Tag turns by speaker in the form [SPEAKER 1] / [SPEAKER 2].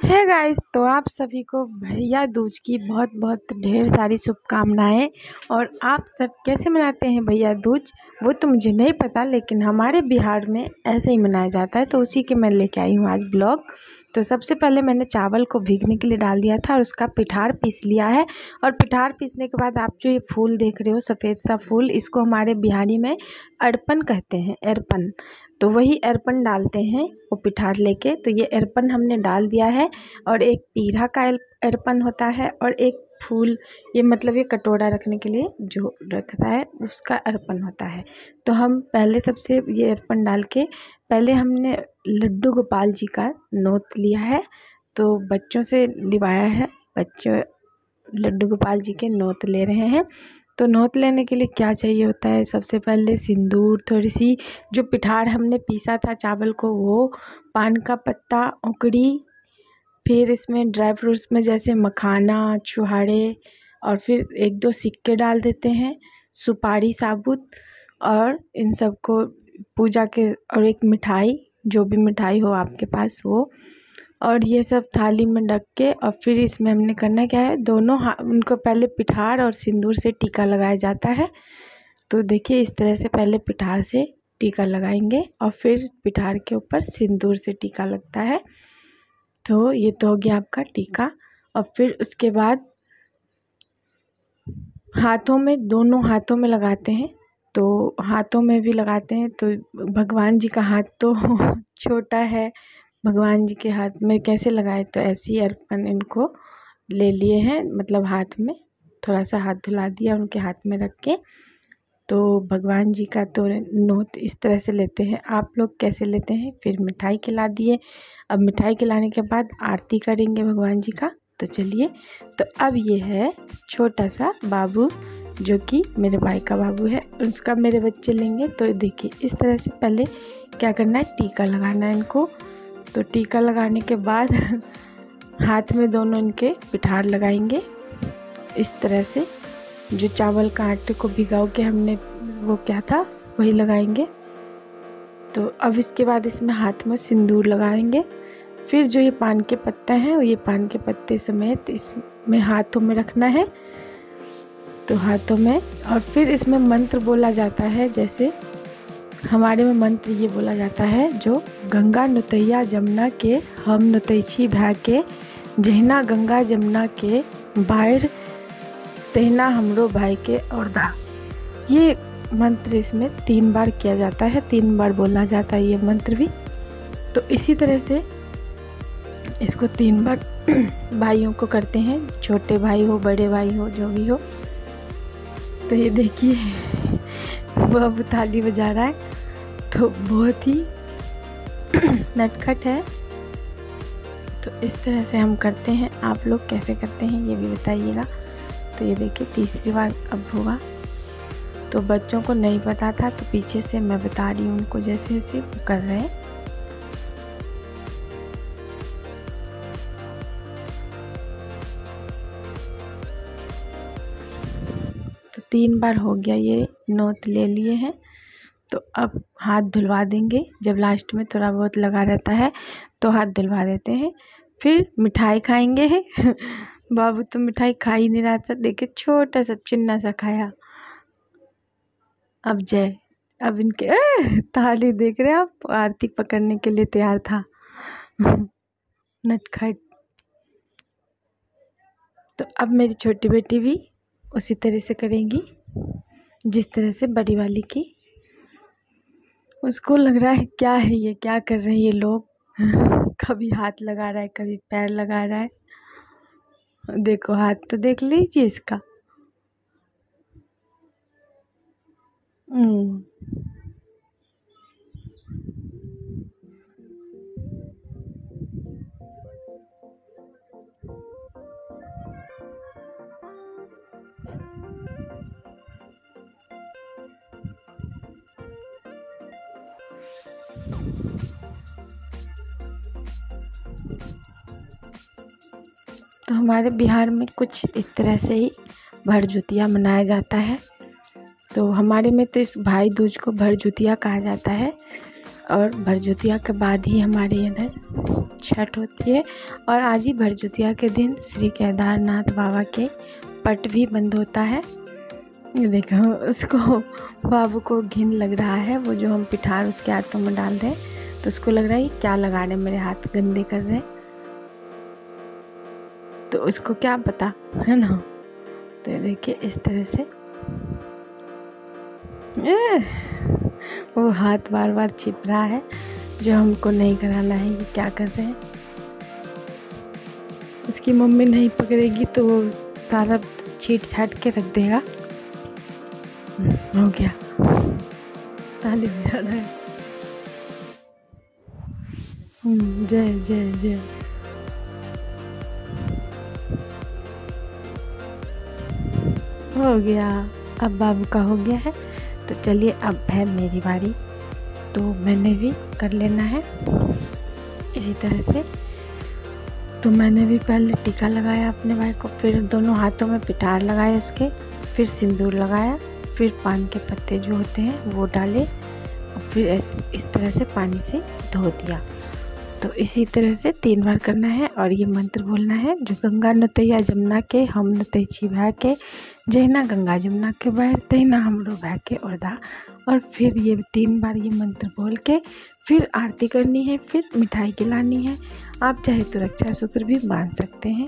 [SPEAKER 1] है गाइस, तो आप सभी को भैया दूज की बहुत बहुत ढेर सारी शुभकामनाएं। और आप सब कैसे मनाते हैं भैया दूज, वो तो मुझे नहीं पता, लेकिन हमारे बिहार में ऐसे ही मनाया जाता है। तो उसी के मैं लेके आई हूँ आज ब्लॉग। तो सबसे पहले मैंने चावल को भीगने के लिए डाल दिया था और उसका पिठार पीस लिया है। और पिठार पीसने के बाद आप जो ये फूल देख रहे हो, सफ़ेद सा फूल, इसको हमारे बिहारी में अरपन कहते हैं, अरपन। तो वही अरपन डालते हैं वो पिठार लेके। तो ये अरपन हमने डाल दिया है। और एक पीढ़ा का अरपन होता है और एक फूल, ये मतलब ये कटोरा रखने के लिए जो रखता है उसका अरपन होता है। तो हम पहले सबसे ये अरपन डाल के पहले हमने लड्डू गोपाल जी का नोत लिया है। तो बच्चों से लिवाया है, बच्चे लड्डू गोपाल जी के नोत ले रहे हैं। तो नोत लेने के लिए क्या चाहिए होता है, सबसे पहले सिंदूर, थोड़ी सी जो पिठार हमने पीसा था चावल को वो, पान का पत्ता, उकड़ी, फिर इसमें ड्राई फ्रूट्स में जैसे मखाना, छुहारे, और फिर एक दो सिक्के डाल देते हैं, सुपारी साबुत, और इन सब को पूजा के, और एक मिठाई, जो भी मिठाई हो आपके पास वो, और ये सब थाली में रख के, और फिर इसमें हमने करना क्या है, दोनों उनको पहले पिठार और सिंदूर से टीका लगाया जाता है। तो देखिए इस तरह से पहले पिठार से टीका लगाएंगे और फिर पिठार के ऊपर सिंदूर से टीका लगता है। तो ये तो हो गया आपका टीका। और फिर उसके बाद हाथों में, दोनों हाथों में लगाते हैं। तो हाथों में भी लगाते हैं। तो भगवान जी का हाथ तो छोटा है, भगवान जी के हाथ में कैसे लगाए, तो ऐसे ही अर्पण इनको ले लिए हैं, मतलब हाथ में थोड़ा सा हाथ धुला दिया उनके हाथ में रख के। तो भगवान जी का तो नोत इस तरह से लेते हैं। आप लोग कैसे लेते हैं? फिर मिठाई खिला दिए। अब मिठाई खिलाने के बाद आरती करेंगे भगवान जी का। तो चलिए, तो अब ये है छोटा सा बाबू, जो कि मेरे भाई का बाबू है, उसका मेरे बच्चे लेंगे। तो देखिए इस तरह से पहले क्या करना है, टीका लगाना है इनको। तो टीका लगाने के बाद हाथ में दोनों इनके पिठार लगाएंगे इस तरह से। जो चावल का आटे को भिगाओ के हमने वो क्या था वही लगाएंगे। तो अब इसके बाद इसमें हाथ में सिंदूर लगाएंगे। फिर जो ये पान के पत्ते हैं, ये पान के पत्ते समेत इसमें हाथों में रखना है, तो हाथों में। और फिर इसमें मंत्र बोला जाता है, जैसे हमारे में मंत्र ये बोला जाता है, जो गंगा नुतैया जमुना के हम नुतैछी भा के, जहना गंगा जमुना के बाढ़ तहना हमरो भाई के और धा। ये मंत्र इसमें 3 बार किया जाता है, 3 बार बोला जाता है ये मंत्र भी। तो इसी तरह से इसको 3 बार भाइयों को करते हैं, छोटे भाई हो, बड़े भाई हो, जो भी हो। तो ये देखिए वो अब थाली बजा रहा है, तो बहुत ही नटखट है। तो इस तरह से हम करते हैं। आप लोग कैसे करते हैं ये भी बताइएगा। तो ये देखिए तीसरी बार अब होगा। तो बच्चों को नहीं पता था, तो पीछे से मैं बता रही हूँ उनको, जैसे जैसे कर रहे हैं। तो 3 बार हो गया, ये नोत ले लिए हैं। तो अब हाथ धुलवा देंगे, जब लास्ट में थोड़ा बहुत लगा रहता है तो हाथ धुलवा देते हैं। फिर मिठाई खाएंगे बाबू तो मिठाई खा ही नहीं रहा था, देखिए छोटा सा चिन्ना सा खाया। अब अब इनके थाली देख रहे हैं आप, आरती पकड़ने के लिए तैयार था नटखट। तो अब मेरी छोटी बेटी भी उसी तरह से करेंगी जिस तरह से बड़ी वाली की। उसको लग रहा है क्या है ये, क्या कर रहे हैं ये लोग कभी हाथ लगा रहा है, कभी पैर लगा रहा है। देखो हाथ तो देख लीजिए इसका। तो हमारे बिहार में कुछ इस तरह से ही भरदुतिया मनाया जाता है। तो हमारे में तो इस भाई दूज को भरदुतिया कहा जाता है। और भरदुतिया के बाद ही हमारे इधर छठ होती है। और आज ही भरदुतिया के दिन श्री केदारनाथ बाबा के पट भी बंद होता है। ये देखो, उसको बाबू को घिन लग रहा है, वो जो हम पिठार उसके हाथों में डाल रहे हैं तो उसको लग रहा है ये क्या लगा रहे, मेरे हाथ गंदे कर रहे हैं। तो उसको क्या पता है ना। तो देखिए इस तरह से वो हाथ बार बार छिप रहा है, जो हमको नहीं कराना है। ये क्या कर रहे हैं, उसकी मम्मी नहीं पकड़ेगी तो वो सारा छीट छाट के रख देगा। हो गया, ताली बजा रहा है। जय जय जय। हो गया, अब बाबू का हो गया है। तो चलिए अब है मेरी बारी, तो मैंने भी कर लेना है इसी तरह से। तो मैंने भी पहले टीका लगाया अपने भाई को, फिर दोनों हाथों में पिटार लगाए उसके, फिर सिंदूर लगाया, फिर पान के पत्ते जो होते हैं वो डाले, और फिर इस तरह से पानी से धो दिया। तो इसी तरह से 3 बार करना है। और ये मंत्र बोलना है, जो गंगा नतैया जमुना के हम नतै छी भै के, जहिना गंगा जमुना के बहर तहिना हमरो भै के ओरदा। और फिर ये 3 बार ये मंत्र बोल के फिर आरती करनी है, फिर मिठाई खिलानी है। आप चाहे तो रक्षा सूत्र भी बांध सकते हैं।